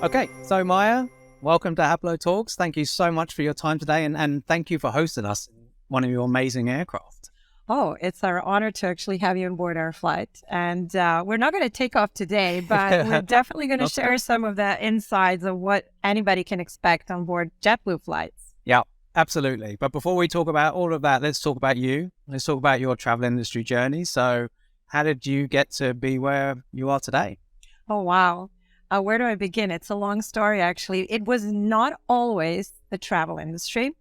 Okay, so Maja, welcome to Hablo Talks. Thank you so much for your time today, and thank you for hosting us in one of your amazing aircraft. Oh, it's our honor to actually have you on board our flight. And we're not going to take off today, but we're definitely going to share some of the insides of what anybody can expect on board JetBlue flights. Yeah, absolutely. But before we talk about all of that, let's talk about you. Let's talk about your travel industry journey. So how did you get to be where you are today? Oh, wow. Where do I begin? It's a long story, actually. It was not always the travel industry.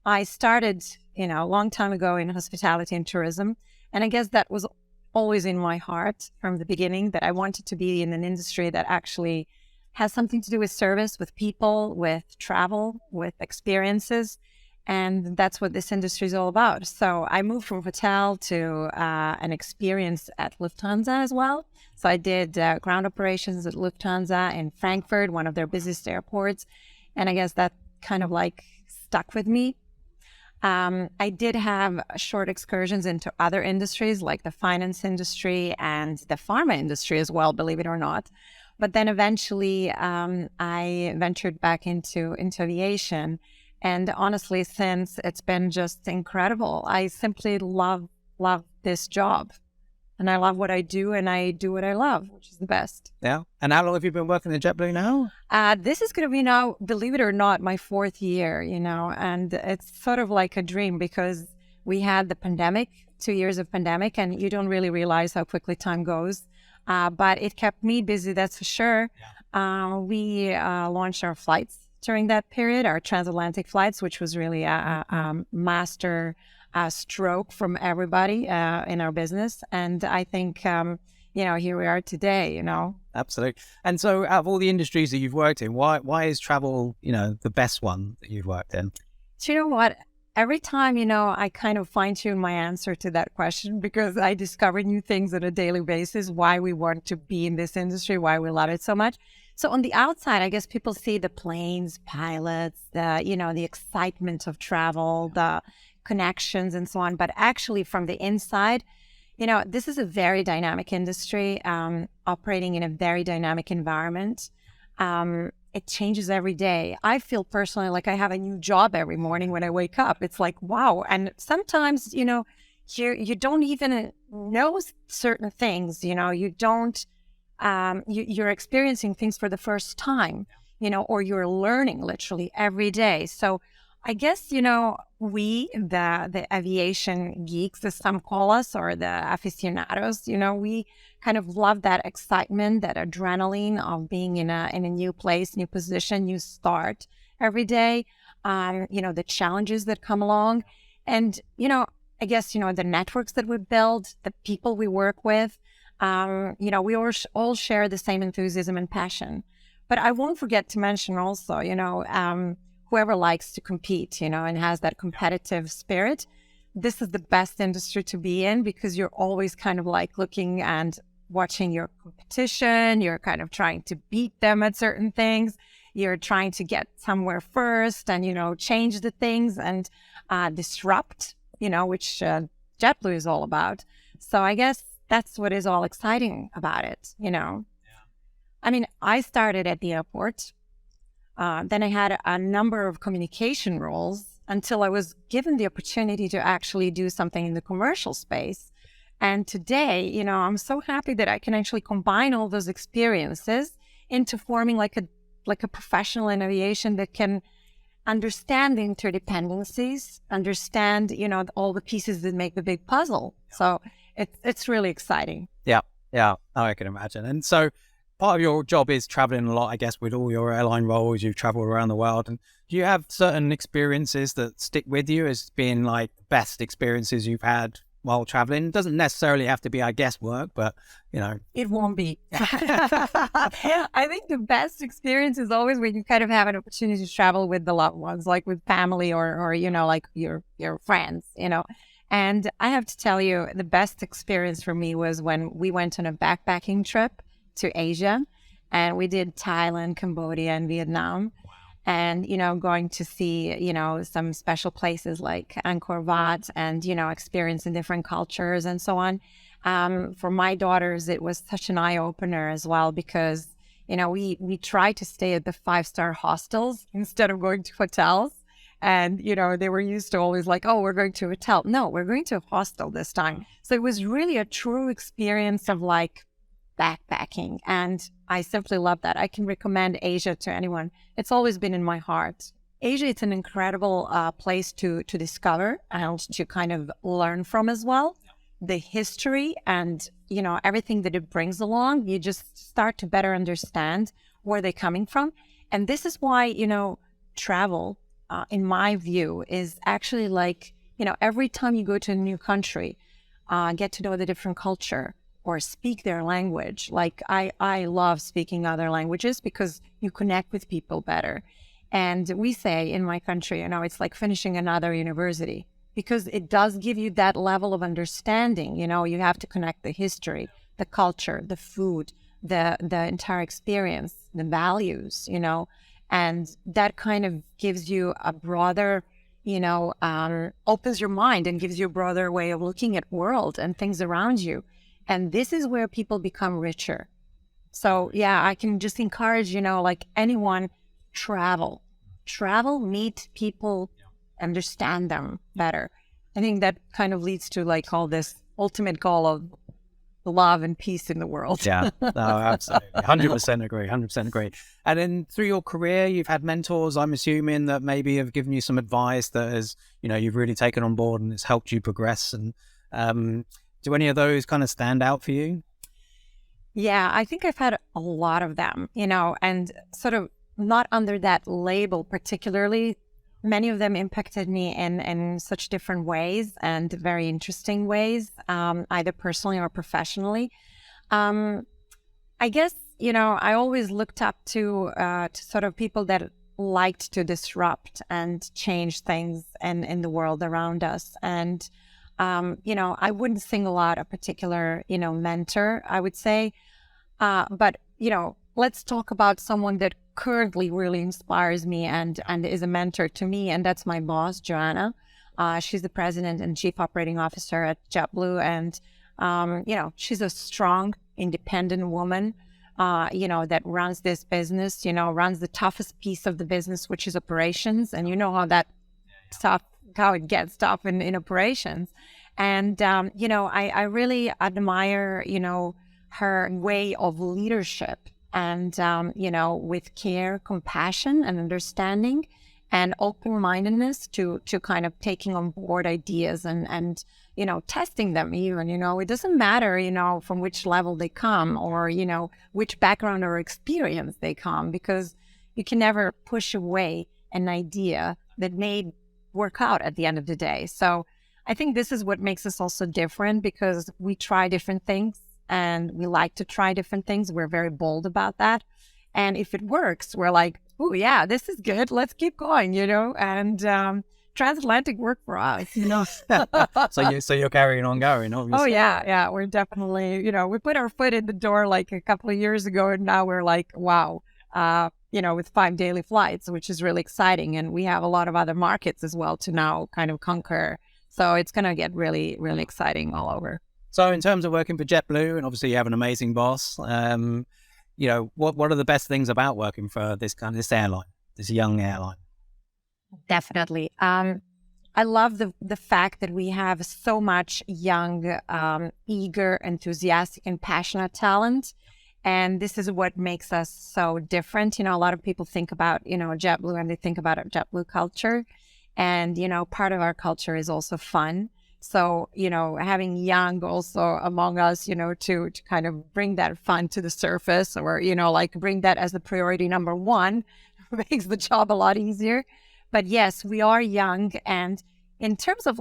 I started, a long time ago in hospitality and tourism. And I guess that was always in my heart from the beginning, that I wanted to be in an industry that actually has something to do with service, with people, with travel, with experiences. And that's what this industry is all about. So I moved from hotel to an experience at Lufthansa as well. So I did ground operations at Lufthansa in Frankfurt, one of their busiest airports. And I guess that kind of stuck with me. I did have short excursions into other industries like the finance industry and the pharma industry as well, believe it or not. But then eventually I ventured back into aviation. And honestly, since it's been just incredible. I simply love this job. And I love what I do, and I do what I love, which is the best. Yeah. And how long have you been working at JetBlue now? This is going to be now, believe it or not, my 4th year, and it's sort of like a dream because we had the pandemic, 2 years of pandemic, and you don't really realize how quickly time goes. But it kept me busy, that's for sure. Yeah. We launched our flights during that period, our transatlantic flights, which was really a master stroke from everybody in our business. And I think, here we are today, Absolutely. And so out of all the industries that you've worked in, why is travel, the best one that you've worked in? So you know what? Every time, I kind of fine tune my answer to that question because I discover new things on a daily basis, why we want to be in this industry, why we love it so much. So on the outside, I guess people see the planes, pilots, the excitement of travel, the connections and so on. But actually from the inside, this is a very dynamic industry, operating in a very dynamic environment. It changes every day. I feel personally like I have a new job every morning when I wake up. It's like, wow. And sometimes, you don't even know certain things, you don't, you're experiencing things for the first time, or you're learning literally every day. So I guess, we, the aviation geeks, as some call us, or the aficionados, we kind of love that excitement, that adrenaline of being in a new place, new position, new start every day, the challenges that come along. And, I guess, the networks that we build, the people we work with, we all share the same enthusiasm and passion. But I won't forget to mention also, whoever likes to compete, and has that competitive spirit, this is the best industry to be in because you're always kind of looking and watching your competition. You're kind of trying to beat them at certain things. You're trying to get somewhere first and, change the things and disrupt, which JetBlue is all about. So I guess that's what is all exciting about it, Yeah. I mean, I started at the airport. Then I had a number of communication roles until I was given the opportunity to actually do something in the commercial space. And today, I'm so happy that I can actually combine all those experiences into forming like a professional in aviation that can understand the interdependencies, understand, all the pieces that make the big puzzle. So it's really exciting. Yeah, I can imagine. And so part of your job is traveling a lot, I guess, with all your airline roles. You've traveled around the world. And do you have certain experiences that stick with you as being like the best experiences you've had while traveling? It doesn't necessarily have to be, I guess, work, but, It won't be. I think the best experience is always when you kind of have an opportunity to travel with the loved ones, like with family or like your friends, And I have to tell you, the best experience for me was when we went on a backpacking trip to Asia, and we did Thailand, Cambodia, and Vietnam. Wow. And, going to see, some special places like Angkor Wat and, experiencing different cultures and so on. For my daughters, it was such an eye-opener as well because, we try to stay at the 5-star hostels instead of going to hotels. And, they were used to always like, oh, we're going to a hotel. No, we're going to a hostel this time. So it was really a true experience of like backpacking. And I simply love that. I can recommend Asia to anyone. It's always been in my heart. Asia, it's an incredible place to discover and to kind of learn from as well. The history and, everything that it brings along, you just start to better understand where they're coming from. And this is why, travel, in my view, is actually like, every time you go to a new country, get to know the different culture or speak their language. Like I love speaking other languages because you connect with people better. And we say in my country, it's like finishing another university because it does give you that level of understanding. You have to connect the history, the culture, the food, the entire experience, the values, and that kind of gives you a broader, opens your mind and gives you a broader way of looking at world and things around you. And this is where people become richer. So yeah, I can just encourage, like anyone, travel, meet people, understand them better. I think that kind of leads to like all this ultimate goal of love and peace in the world. Yeah, no, absolutely. 100% agree. 100% agree. And then through your career, you've had mentors, I'm assuming, that maybe have given you some advice that has, you've really taken on board and it's helped you progress. And do any of those kind of stand out for you? Yeah, I think I've had a lot of them, and sort of not under that label particularly. Many of them impacted me in such different ways and very interesting ways, either personally or professionally. I guess, I always looked up to sort of people that liked to disrupt and change things in the world around us. And, I wouldn't single out a particular, mentor, I would say. But, let's talk about someone that currently really inspires me and is a mentor to me. And that's my boss, Joanna. She's the president and chief operating officer at JetBlue. And, she's a strong, independent woman, that runs this business, runs the toughest piece of the business, which is operations. And how it gets tough in operations. And, I really admire, her way of leadership and, with care, compassion and understanding and open-mindedness to kind of taking on board ideas and testing them even, it doesn't matter, from which level they come or, which background or experience they come, because you can never push away an idea that may work out at the end of the day. So I think this is what makes us also different, because we try different things and we like to try different things. We're very bold about that. And if it works, we're like, oh yeah, this is good. Let's keep going, and transatlantic work for us, So you're carrying on going, obviously. Oh yeah. We're definitely, we put our foot in the door like a couple of years ago, and now we're like, wow, with 5 daily flights, which is really exciting. And we have a lot of other markets as well to now kind of conquer. So it's going to get really, really exciting all over. So in terms of working for JetBlue, and obviously you have an amazing boss, what are the best things about working for this airline, this young airline? Definitely. I love the fact that we have so much young, eager, enthusiastic, and passionate talent. And this is what makes us so different. A lot of people think about, JetBlue, and they think about a JetBlue culture. And, part of our culture is also fun. So, having young also among us, to kind of bring that fun to the surface, or, bring that as the priority number one makes the job a lot easier. But yes, we are young. And in terms of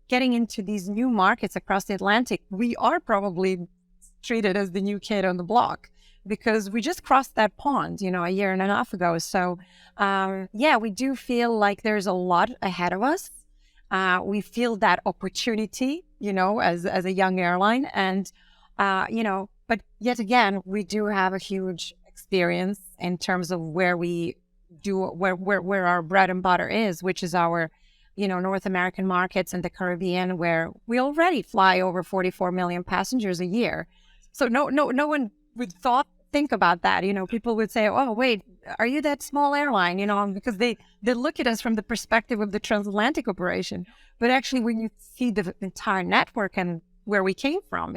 getting into these new markets across the Atlantic, we are probably treated as the new kid on the block, because we just crossed that pond, a year and a half ago. So, we do feel like there's a lot ahead of us. We feel that opportunity, as a young airline. And, but yet again, we do have a huge experience in terms of where our bread and butter is, which is our, North American markets and the Caribbean, where we already fly over 44 million passengers a year. So no one would think about that. People would say, oh, wait, are you that small airline? Because they look at us from the perspective of the transatlantic operation. But actually, when you see the entire network and where we came from,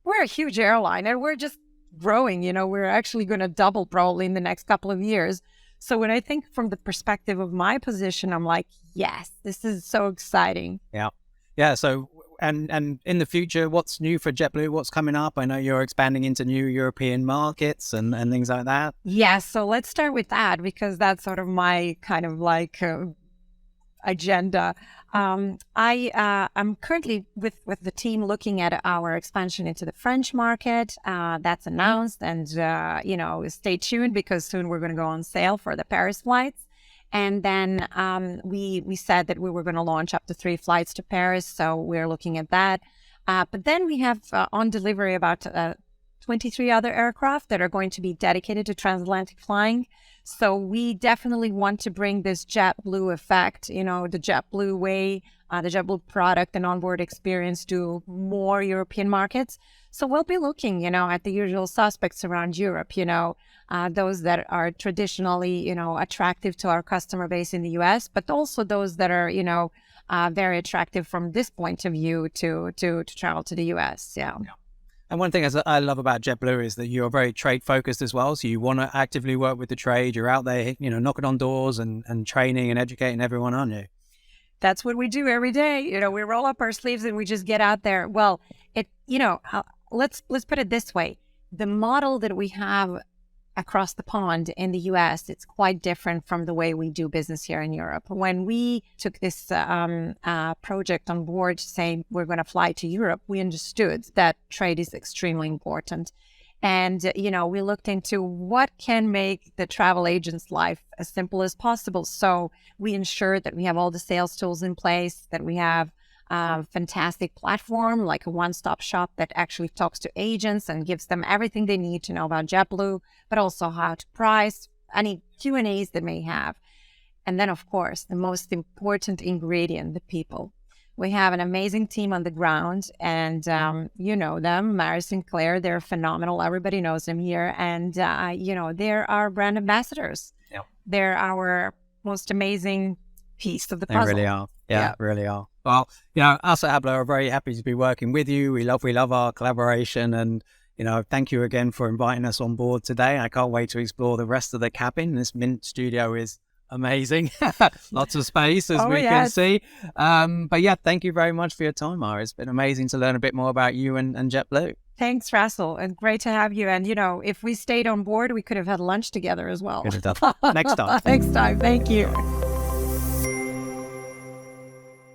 we're a huge airline and we're just growing. We're actually going to double probably in the next couple of years. So when I think from the perspective of my position, I'm like, yes, this is so exciting. Yeah. Yeah. So, and in the future, what's new for JetBlue? What's coming up? I know you're expanding into new European markets and things like that. Yeah. So let's start with that, because that's sort of my kind of like agenda. I'm currently with the team looking at our expansion into the French market. That's announced, and stay tuned, because soon we're going to go on sale for the Paris flights. And then we said that we were going to launch up to 3 flights to Paris, so we're looking at that. But then we have on delivery about 23 other aircraft that are going to be dedicated to transatlantic flying. So we definitely want to bring this JetBlue effect, the JetBlue way, the JetBlue product and onboard experience to more European markets. So we'll be looking, at the usual suspects around Europe, those that are traditionally, attractive to our customer base in the US, but also those that are, very attractive from this point of view to travel to the US. Yeah. And one thing I love about JetBlue is that you're very trade focused as well. So you want to actively work with the trade. You're out there, knocking on doors and training and educating everyone, aren't you? That's what we do every day. We roll up our sleeves and we just get out there. Well, let's put it this way. The model that we have across the pond in the US, it's quite different from the way we do business here in Europe. When we took this project on board saying we're going to fly to Europe, we understood that trade is extremely important. And, we looked into what can make the travel agent's life as simple as possible. So we ensured that we have all the sales tools in place, that we have a fantastic platform, like a one-stop shop that actually talks to agents and gives them everything they need to know about JetBlue, but also how to price, any Q&As they may have. And then, of course, the most important ingredient, the people. We have an amazing team on the ground, and you know them, Maris and Claire. They're phenomenal. Everybody knows them here. And, they're our brand ambassadors. Yep. They're our most amazing piece of the puzzle. They really are. Yeah, really are. Well, us at Hablo are very happy to be working with you. We love our collaboration, and thank you again for inviting us on board today. I can't wait to explore the rest of the cabin. This Mint studio is amazing. Lots of space, as we can see. But yeah, thank you very much for your time, Maja. It's been amazing to learn a bit more about you and JetBlue. Thanks, Russell, and great to have you. And if we stayed on board, we could have had lunch together as well. Next time. Next time. Thank you.